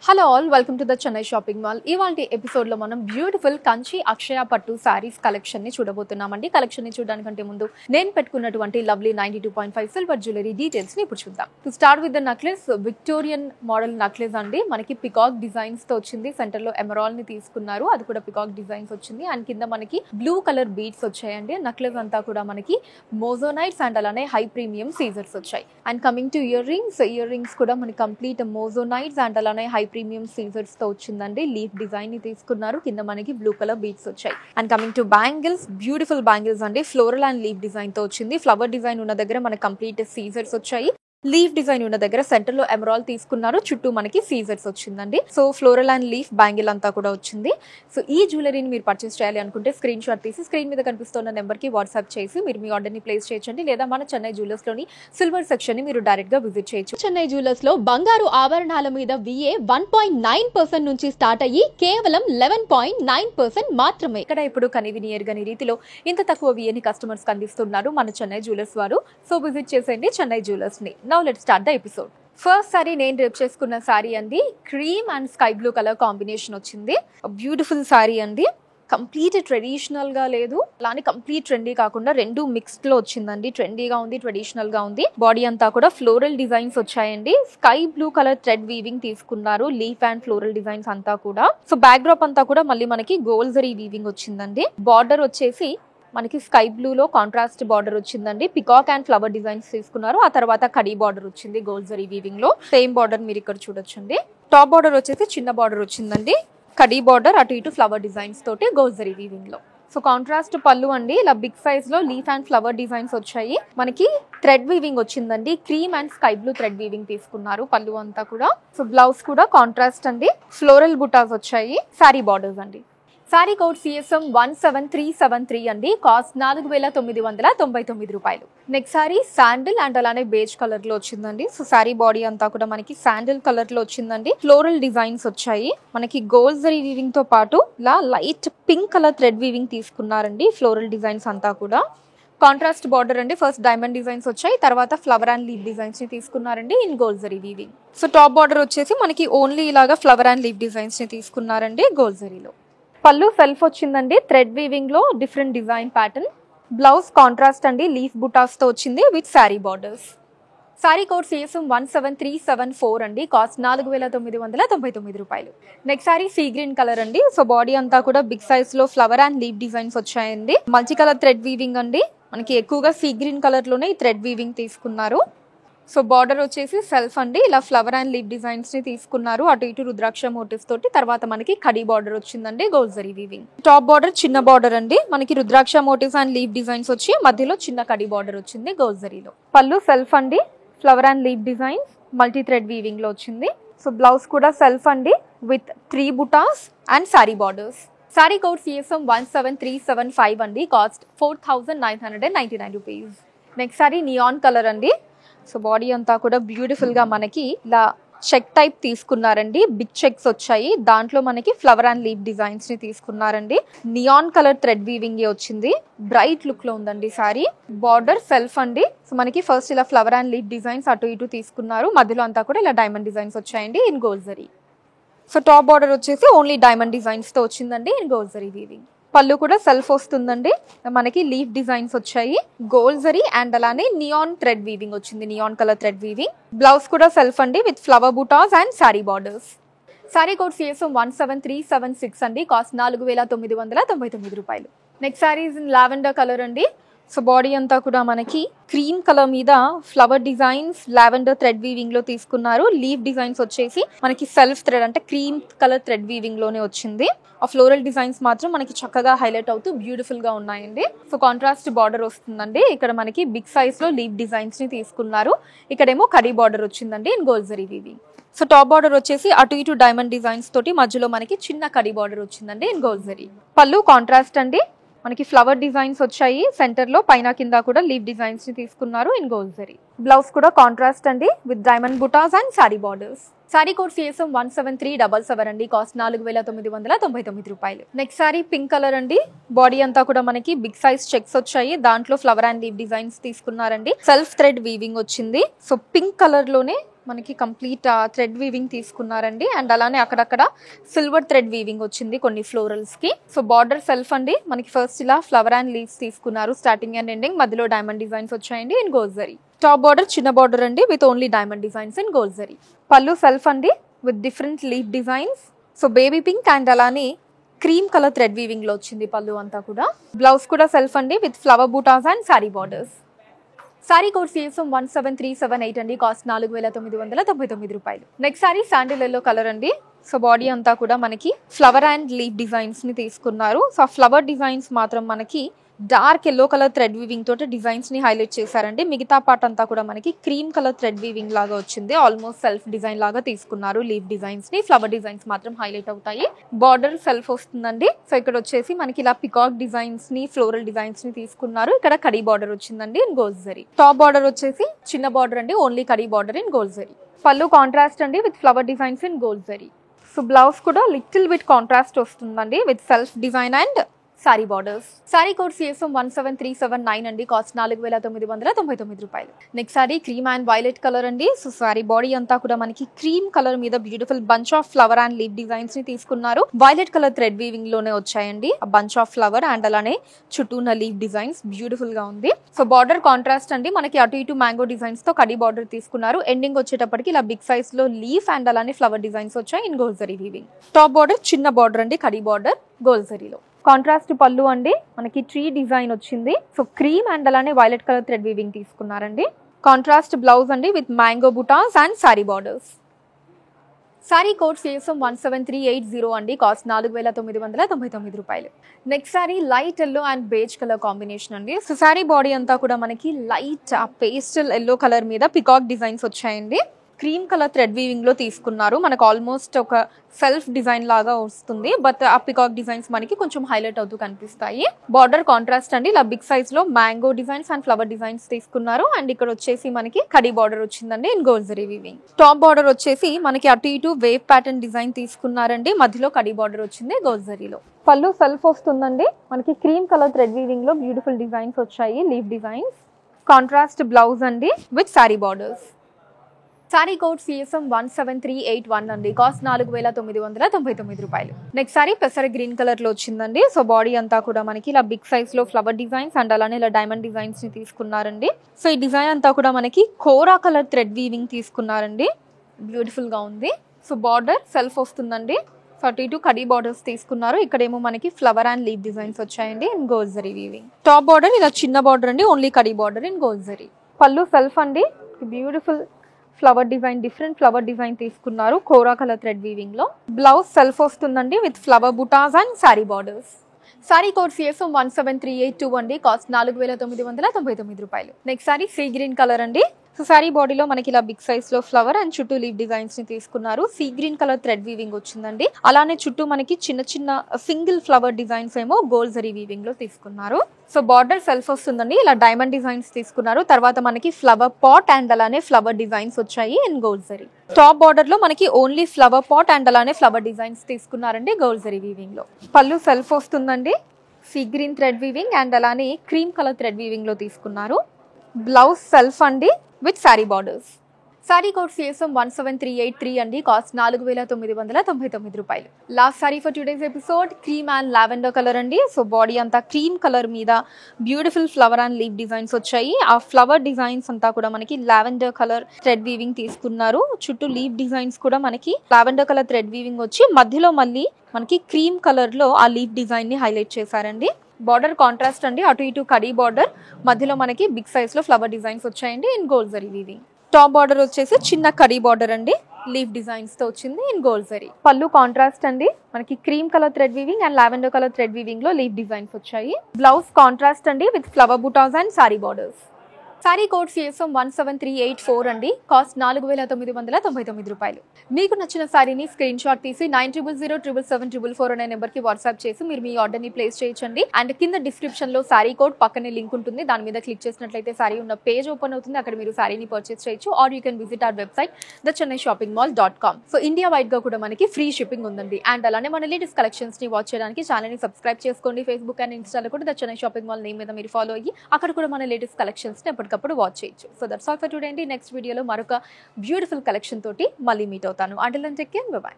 Hello all, welcome to the Chennai shopping mall. ఇవాల్టి episode లో మనం బ్యూటిఫుల్ కంచి అక్షయ పట్టు సారీస్ కలెక్షన్ ని చూడబోతున్నామండి. కలెక్షన్ ని చూడడానికంటే ముందు నేను పెట్టుకున్నటువంటి లవ్లీ 92.5 సిల్వర్ జ్యువెలరీ డీటెయిల్స్ ని ఇప్పుడు చూద్దాం. To start with the necklace, Victorian model necklace అండి. మనకి పికాక్ డిజైన్స్ తో వచ్చింది. సెంటర్ లో ఎమరాల్డ్ ని తీసుకున్నారు, అది కూడా పికాక్ డిజైన్స్ వచ్చింది. అండ్ కింద మనకి బ్లూ కలర్ బీడ్స్ వచ్చాయండి. నెక్లెస్ అంతా కూడా మనకి మోజోనైట్స్ అండ్ అలానే హై ప్రీమియం సీజర్స్ వచ్చాయి. And coming to ear rings కూడా మనకి కంప్లీట్ మోజోనైట్స్ అండ్ అలానే హై ప్రీమియం సీజర్స్ తో వచ్చిందండి. లీఫ్ డిజైన్ ని తీసుకున్నారు, కింద మనకి బ్లూ కలర్ బీడ్స్ వచ్చాయి. And coming to bangles, beautiful bangles అండి. ఫ్లోరల్ అండ్ లీఫ్ డిజైన్ తో వచ్చింది. ఫ్లవర్ డిజైన్ ఉన్న దగ్గర మనకి కంప్లీట్ సీజర్స్ వచ్చాయి. లీఫ్ డిజైన్ ఉన్న దగ్గర సెంటర్ లో ఎమరాల్డ్ తీసుకున్నారు, చుట్టూ మనకి సీజర్స్ వచ్చిందండి. So floral and leaf bangle అంతా కూడా వచ్చింది. సో ఈ జ్యువెలరీని మీరు పర్చేస్ చేయాలి అనుకుంటే స్క్రీన్ షాట్ తీసి స్క్రీన్ మీద కనిపిస్తున్న నెంబర్ కి వాట్సాప్ చేసి మీరు మీ ఆర్డర్ ని ప్లేస్ చేయొచ్చండి. లేదా మన చెన్నై జ్యువెలర్స్ లోని సిల్వర్ సెక్షన్ ని మీరు డైరెక్ట్ గా విజిట్ చేయొచ్చు. చెన్నై జ్యువెలర్స్ లో బంగారు ఆభరణాల మీద VA 1.9% నుంచి స్టార్ట్ అయ్యి కేవలం 11.9% మాత్రమే. ఇక్కడ ఇప్పుడు కనివిని ఎరగని రీతిలో ఇంత తక్కువ VA ని కస్టమర్స్ అందిస్తున్నారు మన చెన్నై జ్యువెలర్స్ వారు. సో విజిట్ చేసేయండి చెన్నై జ్యువెలర్స్ ని. Now let's start the episode. First sorry నేను రేపు చేసుకున్న సారీ అండి. Cream and sky blue colour combination వచ్చింది. బ్యూటిఫుల్ సారీ అండి. కంప్లీట్ ట్రెడిషనల్ గా లేదు, అలానే కంప్లీట్ ట్రెండీ కాకుండా రెండు మిక్స్డ్ లో వచ్చిందండి. ట్రెండీగా ఉంది, ట్రెడిషనల్ గా ఉంది. బాడీ అంతా కూడా ఫ్లోరల్ డిజైన్స్ వచ్చాయండి. Sky blue colour thread weaving తీసుకున్నారు, లీఫ్ అండ్ ఫ్లోరల్ డిజైన్స్ అంతా కూడా. సో బ్యాక్ డ్రాప్ అంతా కూడా మళ్ళీ మనకి గోల్డ్ జరీ వీవింగ్ వచ్చిందండి. బార్డర్ వచ్చేసి మనకి స్కై బ్లూ లో కాంట్రాస్ట్ బార్డర్ వచ్చిందండి. పికాక్ అండ్ ఫ్లవర్ డిజైన్స్ తీసుకున్నారు. ఆ తర్వాత కడీ బార్డర్ వచ్చింది గోల్డ్ జరీ వీవింగ్ లో. సేమ్ బార్డర్ మీరు ఇక్కడ చూడొచ్చండి. టాప్ బార్డర్ వచ్చేసి చిన్న బార్డర్ వచ్చిందండి. కడీ బార్డర్, అటు ఇటు ఫ్లవర్ డిజైన్స్ తోటి గోల్డ్ జరీ వీవింగ్ లో. సో కాంట్రాస్ట్ పళ్ళు అండి. ఇలా బిగ్ సైజ్ లో లీఫ్ అండ్ ఫ్లవర్ డిజైన్స్ వచ్చాయి. మనకి థ్రెడ్ వీవింగ్ వచ్చిందండి. Cream and sky blue thread weaving తీసుకున్నారు పళ్ళు అంతా కూడా. సో బ్లౌజ్ కూడా కాంట్రాస్ట్ అండి. ఫ్లోరల్ బుటాస్ వచ్చాయి. సారీ బార్డర్స్ అండి. సారీ కోడ్ CSM 17373 అండి. కాస్ట్ 4999 రూపాయలు. నెక్స్ట్ సారీ శాండిల్ అండ్ అలానే బేజ్ కలర్ లో వచ్చిందండి. సో సారీ బాడీ అంతా కూడా మనకి శాండిల్ కలర్ లో వచ్చిందండి. ఫ్లోరల్ డిజైన్స్ వచ్చాయి. మనకి గోల్డ్ జరీ వీవింగ్ తో పాటు ఇలా light pink colour thread weaving తీసుకున్నారండి. ఫ్లోరల్ డిజైన్స్ అంతా కూడా కాంట్రాస్ట్ బార్డర్ అండి. ఫస్ట్ డైమండ్ డిజైన్స్ వచ్చాయి, తర్వాత ఫ్లవర్ అండ్ లీఫ్ డిజైన్స్ ని తీసుకున్నారండి in gold zari weaving. So top border వచ్చేసి మనకి ఓన్లీ ఇలాగా ఫ్లవర్ అండ్ లీఫ్ డిజైన్స్ ని తీసుకున్నారండి గోల్డ్ జరీలో. పళ్ళు సెల్ఫ్ వచ్చిందండి. థ్రెడ్ వీవింగ్ లో different design pattern. Blouse contrast అండి, లీఫ్ బుటాస్ తో వచ్చింది with sorry borders. Sari code CSM 17374 అండి. కాస్ట్ 4999 రూపాయలు. Next sari sea green colour అండి. సో బాడీ అంతా కూడా బిగ్ సైజ్ లో ఫ్లవర్ అండ్ లీఫ్ డిజైన్స్ వచ్చాయండి. మల్టీ కలర్ థ్రెడ్ వీవింగ్ అండి. మనకి ఎక్కువగా సీ గ్రీన్ కలర్ లోనే ఈ థ్రెడ్ వీవింగ్ తీసుకున్నారు. సో బార్డర్ వచ్చేసి సెల్ఫ్ అండి. ఇలా ఫ్లవర్ అండ్ లీఫ్ డిజైన్స్ ని తీసుకున్నారు, అటు ఇటు రుద్రాక్ష మోటివ్స్ తోటి. తర్వాత మనకి కడీ బార్డర్ వచ్చిందండి gold zari weaving. Top border చిన్న బార్డర్ అండి. మనకి rudraksha motives and leaf designs వచ్చి మధ్యలో చిన్న కడీ బార్డర్ వచ్చింది గోల్డ్ జరీలో. పళ్ళు సెల్ఫ్ అండి. Flower and leaf designs multi thread weaving లో వచ్చింది. సో బ్లౌజ్ కూడా సెల్ఫ్ అండి with 3 butas and sari borders. Sari code CSM 17375 అండి. Cost 4999 rupees. Next sari neon colour అండి. సో బాడీ అంతా కూడా బ్యూటిఫుల్ గా మనకి ఇలా చెక్ టైప్ తీసుకున్నారండి. బిగ్ చెక్స్ వచ్చాయి. దాంట్లో మనకి ఫ్లవర్ అండ్ లీఫ్ డిజైన్స్ ని తీసుకున్నారండి. నియాన్ కలర్ థ్రెడ్ వీవింగ్ వచ్చింది. బ్రైట్ లుక్ లో ఉందండి సారీ. బార్డర్ సెల్ఫ్ అండి. సో మనకి ఫస్ట్ ఇలా ఫ్లవర్ అండ్ లీఫ్ డిజైన్స్ అటు ఇటు తీసుకున్నారు. మధ్యలో అంతా కూడా ఇలా డైమండ్ డిజైన్స్ వచ్చాయండి in gold zari. So top border వచ్చేసి ఓన్లీ డైమండ్ డిజైన్స్ తో వచ్చిందండి ఇన్ గోల్డ్ జరీ వీవింగ్. పళ్ళు కూడా సెల్ఫ్ వస్తుందండి. మనకి లీఫ్ డిజైన్స్ వచ్చాయి, గోల్డ్ జరీ అండ్ అలానే నియాన్ థ్రెడ్ వీవింగ్ వచ్చింది, neon colour thread weaving. Blouse కూడా సెల్ఫ్ అండి with flower butas and sari borders. Sari code CSM 17376 అండి. కాస్ట్ 4999 రూపాయలు. Next saris in lavender colour అండి. సో బాడీ అంతా కూడా మనకి క్రీమ్ కలర్ మీద flower designs lavender thread weaving లో తీసుకున్నారు. లీఫ్ డిజైన్స్ వచ్చేసి మనకి సెల్ఫ్ థ్రెడ్ అంటే క్రీమ్ కలర్ థ్రెడ్ వీవింగ్ లోనే వచ్చింది. ఆ ఫ్లోరల్ డిజైన్స్ మాత్రం మనకి చక్కగా హైలైట్ అవుతూ బ్యూటిఫుల్ గా ఉన్నాయండి. సో కాంట్రాస్ట్ బార్డర్ వస్తుందండి. ఇక్కడ మనకి బిగ్ సైజ్ లో లీఫ్ డిజైన్స్ ని తీసుకున్నారు. ఇక్కడేమో కడీ బార్డర్ వచ్చిందండి in gold zari weaving. So top border వచ్చేసి అటు ఇటు డైమండ్ డిజైన్స్ తోటి మధ్యలో మనకి చిన్న కడీ బార్డర్ వచ్చిందండి ఇన్ గోల్డ్ జరీ. పళ్ళు కాంట్రాస్ట్ అండి. మనకి ఫ్లవర్ డిజైన్స్ వచ్చాయి. సెంటర్ లో పైన కింద కూడా లీఫ్ డిజైన్స్ ని తీసుకున్నారు ఇన్ గోల్డ్ జరీ. బ్లౌజ్ కూడా కాంట్రాస్ట్ అండి with diamond butas and sari borders. Sari code CSM 17377 అండి. కాస్ట్ 4999 రూపాయలు. నెక్స్ట్ సారీ పింక్ కలర్ అండి. బాడీ అంతా కూడా మనకి బిగ్ సైజ్ చెక్స్ వచ్చాయి. దాంట్లో ఫ్లవర్ అండ్ లీఫ్ డిజైన్స్ తీసుకున్నారండి. సెల్ఫ్ థ్రెడ్ వీవింగ్ వచ్చింది. సో పింక్ కలర్ లోనే మనకి కంప్లీట్ థ్రెడ్ వీవింగ్ తీసుకున్నారండి అండ్ అలానే అక్కడక్కడ సిల్వర్ థ్రెడ్ వీవింగ్ వచ్చింది కొన్ని ఫ్లోరల్స్ కి. సో బార్డర్ సెల్ఫ్ అండి మనకి ఫస్ట్ ఇలా ఫ్లవర్ అండ్ లీవ్స్ తీసుకున్నారు స్టార్టింగ్ అండ్ ఎండింగ్, మధ్యలో డైమండ్ డిజైన్స్ వచ్చాయండి in gold zari. Top border చిన్న బార్డర్ అండి with only diamond designs in gold zari. పళ్ళు సెల్ఫ్ అండి with different leaf designs. So baby pink and అలానే క్రీమ్ కలర్ థ్రెడ్ వీవింగ్ లో వచ్చింది పళ్ళు అంతా కూడా. బ్లౌజ్ కూడా సెల్ఫ్ అండి with flower buttas and sari borders. Sari code CSM 17378 అండి, కాస్ట్ 4999 రూపాయలు. Next sorry sandal yellow colour అండి. సో బాడీ అంతా కూడా మనకి ఫ్లవర్ అండ్ లీఫ్ డిజైన్స్ ని తీసుకున్నారు. సో ఫ్లవర్ డిజైన్స్ మాత్రం మనకి dark yellow colour thread weaving తోటి డిజైన్స్ ని హైలైట్ చేశారండి. మిగతా పార్ట్ అంతా కూడా మనకి క్రీమ్ కలర్ థ్రెడ్ వీవింగ్ లాగా వచ్చింది. ఆల్మోస్ట్ సెల్ఫ్ డిజైన్ లాగా తీసుకున్నారు లీఫ్ డిజైన్స్ ని. ఫ్లవర్ డిజైన్స్ మాత్రం హైలైట్ అవుతాయి. బార్డర్ సెల్ఫ్ వస్తుందండి. సో ఇక్కడ వచ్చేసి మనకి ఇలా పికాక్ డిజైన్స్ ని ఫ్లోరల్ డిజైన్స్ ని తీసుకున్నారు. ఇక్కడ కడీ బార్డర్ వచ్చిందండి in gold zari. Top border వచ్చేసి చిన్న బార్డర్ అండి, ఓన్లీ కడీ బార్డర్ ఇన్ గోల్డ్ జరీ. పళ్ళు కాంట్రాస్ట్ అండి with flower designs in gold zari. So blouse కూడా లిటిల్ బిట్ కాంట్రాస్ట్ వస్తుందండి with self design and sari borders. Sari code CSM 17379 అండి, కాస్ట్ 4999 రూపాయలు. Next sorry cream and violet colour అండి. సో సారీ బాడీ అంతా కూడా మనకి క్రీమ్ కలర్ మీద beautiful bunch of flower and leaf designs ని తీసుకున్నారు. వైలెట్ కలర్ థ్రెడ్ వీవింగ్ లోనే వచ్చాయండి ఆ బంచ్ ఆఫ్ ఫ్లవర్ అండ్ అలానే చుట్టూ ఉన్న లీఫ్ డిజైన్స్ బ్యూటిఫుల్ గా ఉంది. సో బార్డర్ కాంట్రాస్ట్ అండి, మనకి అటు ఇటు మ్యాంగో డిజైన్స్ తో కడీ బార్డర్ తీసుకున్నారు. ఎండింగ్ వచ్చేటప్పటికి ఇలా బిగ్ సైజ్ లో లీఫ్ అండ్ అలానే ఫ్లవర్ డిజైన్స్ వచ్చాయి in gold zari weaving. Top border చిన్న బార్డర్ అండి, కడీ బార్డర్ గోల్డ్ జరీలో. కాంట్రాస్ట్ పళ్ళు అండి, మనకి ట్రీ డిజైన్ వచ్చింది. సో క్రీమ్ అండ్ అలానే వైలెట్ కలర్ థ్రెడ్ వీవింగ్ తీసుకున్నారండి. కాంట్రాస్ట్ బ్లౌజ్ అండి with mango butas and sari borders. Sari code CSM 17380 అండి, కాస్ట్ 4999 రూపాయలు. Next sari light yellow and beige colour combination అండి. సో సారీ బాడీ అంతా కూడా మనకి లైట్ పేస్టల్ ఎల్లో కలర్ మీద పికాక్ డిజైన్స్ వచ్చాయండి. క్రీమ్ కలర్ థ్రెడ్ వీవింగ్ లో తీసుకున్నారు. మనకు ఆల్మోస్ట్ ఒక సెల్ఫ్ డిజైన్ లాగా వస్తుంది, బట్ ఆ పికాక్ డిజైన్స్ మనకి కొంచెం హైలైట్ అవుతూ కనిపిస్తాయి. బార్డర్ కాంట్రాస్ట్ అండి, ఇలా బిగ్ సైజ్ లో mango designs and flower designs తీసుకున్నారు. అండ్ ఇక్కడ వచ్చేసి మనకి కడీ బార్డర్ వచ్చిందండి in gold zari weaving. Top border వచ్చేసి మనకి అటు ఇటు వేవ్ ప్యాటర్న్ డిజైన్ తీసుకున్నారండి, మధ్యలో కడీ బార్డర్ వచ్చింది గోల్డ్ జరీలో. పళ్ళు సెల్ఫ్ వస్తుందండి, మనకి క్రీమ్ కలర్ థ్రెడ్ వీవింగ్ లో బ్యూటిఫుల్ డిజైన్స్ వచ్చాయి లీఫ్ డిజైన్స్. కాంట్రాస్ట్ బ్లౌజ్ అండి with sorry borders. Sari code CSM 17381 అండి, కాస్ట్ 4999 రూపాయలు. నెక్స్ట్ సారీ పెసర గ్రీన్ కలర్ లో వచ్చిందండి. సో బాడీ అంతా కూడా మనకి ఇలా బిగ్ సైజ్ లో ఫ్లవర్ డిజైన్స్ అండ్ అలానే ఇలా డైమండ్ డిజైన్స్ ని తీసుకున్నారండి. సో ఈ డిజైన్ అంతా కూడా మనకి కోరా కలర్ థ్రెడ్ వీవింగ్ తీసుకున్నారండి, బ్యూటిఫుల్ గా ఉంది. సో బార్డర్ సెల్ఫ్ వస్తుందండి, 32 కడీ బార్డర్స్ తీసుకున్నారు. ఇక్కడేమో మనకి ఫ్లవర్ అండ్ లీఫ్ డిజైన్స్ వచ్చాయండి in gold zari weaving. Top border ఇలా చిన్న బార్డర్ అండి, ఓన్లీ కడీ బార్డర్ ఇన్ గోల్డ్ జరీ. పళ్ళు సెల్ఫ్ అండి, beautiful flower design, different flower design తీసుకున్నారు కోరా కలర్ థ్రెడ్ వీవింగ్ లో. బ్లౌజ్ సెల్ఫ్ వస్తుందండి with flower butas and sari borders. Sari code CSM 17382 అండి, కాస్ట్ 4999 రూపాయలు. Next sari sea green colour అండి. సో సారీ బాడీలో మనకి ఇలా బిగ్ సైజ్ లో ఫ్లవర్ అండ్ చుట్టూ లీఫ్ డిజైన్స్ ని తీసుకున్నారు. See green colour thread weaving వచ్చిందండి. అలానే చుట్టూ మనకి చిన్న చిన్న సింగిల్ ఫ్లవర్ డిజైన్స్ ఏమో గోల్డ్ జరీ వీవింగ్ లో తీసుకున్నారు. సో బార్డర్ సెల్ఫ్ వస్తుందండి, ఇలా డైమండ్ డిజైన్స్ తీసుకున్నారు. తర్వాత మనకి ఫ్లవర్ పాట్ అండ్ అలానే ఫ్లవర్ డిజైన్స్ వచ్చాయి in gold zari. Top border లో మనకి ఓన్లీ ఫ్లవర్ పాట్ అండ్ అలానే ఫ్లవర్ డిజైన్స్ తీసుకున్నారండి గోల్డ్ జరీ వీవింగ్ లో. పళ్ళు సెల్ఫ్ వస్తుందండి, sea green thread weaving and అలానే క్రీమ్ కలర్ థ్రెడ్ వీవింగ్ లో తీసుకున్నారు. బ్లౌజ్ సెల్ఫ్ అండి with sorry borders. Sari code CSM 17383 అండి, కాస్ట్ 4999 రూపాయలు. Last sorry for today's episode cream and lavender colour అండి. సో బాడీ అంతా క్రీమ్ కలర్ మీద beautiful flower and leaf designs వచ్చాయి. ఆ ఫ్లవర్ డిజైన్స్ అంతా కూడా మనకి లావెండర్ కలర్ థ్రెడ్ వీవింగ్ తీసుకున్నారు. చుట్టూ లీఫ్ డిజైన్స్ కూడా మనకి లావెండర్ కలర్ థ్రెడ్ వీవింగ్ వచ్చి మధ్యలో మళ్ళీ మనకి క్రీమ్ కలర్ లో ఆ లీఫ్ డిజైన్ ని హైలైట్ చేశారండి. బార్డర్ కాంట్రాస్ట్ అండి, అటు ఇటు కడీ బార్డర్, మధ్యలో మనకి బిగ్ సైజ్ లో ఫ్లవర్ డిజైన్స్ వచ్చాయండి in gold zari weaving. Top border వచ్చేసి చిన్న కడీ బార్డర్ అండి, లీఫ్ డిజైన్స్ తో వచ్చింది ఇన్ గోల్డ్ జరీ. పళ్ళు కాంట్రాస్ట్ అండి, మనకి cream colour thread weaving and lavender colour thread weaving లో లీఫ్ డిజైన్స్ వచ్చాయి. బ్లౌజ్ కాంట్రాస్ట్ అండి with flower butas and sari borders. Sari code CSM 17384 అండి, కాస్ట్ 4999 రూపాయలు. మీకు నచ్చిన సారీని స్క్రీన్ షాట్ తీసి 90077744 అనే నెంబర్ కి వాట్సాప్ చేసి మీరు మీ ఆర్డర్ ని ప్లేస్ చేయొచ్చండి. అండ్ కింద డిస్క్రిప్షన్ లో సారీ కోడ్ పక్కనే లింక్ ఉంటుంది, దాని మీద క్లిక్ చేసినట్లయితే సారీ ఉన్న పేజ్ ఓపెన్ అవుతుంది. అక్కడ మీరు సారీని పర్చేస్ చేయొచ్చు. Or you can visit our website thechennai-shoppingmall.com. So India wide గా కూడా మనకి ఫ్రీ షిప్పింగ్ ఉందండి. అండ్ అలానే మన లేటెస్ట్ కలెక్షన్స్ ని వాచ్ చేయడానికి ఛానల్ ని సబ్స్క్రైబ్ చేసుకోండి. ఫేస్బుక్ అండ్ ఇన్స్టాలో కూడా the Chennai shopping mall name మీద మీరు ఫాలో అయ్యి అక్కడ కూడా మన లేటెస్ట్ కలెక్షన్స్ ని ఎప్పటికప్పుడు వాచ్ చేయొచ్చు. So that's all for today అండి. నెక్స్ట్ వీడియోలో మరొక బ్యూటిఫుల్ కలెక్షన్ తోటి మళ్ళీ మీట్ అవుతాను. Until then take care, bye by.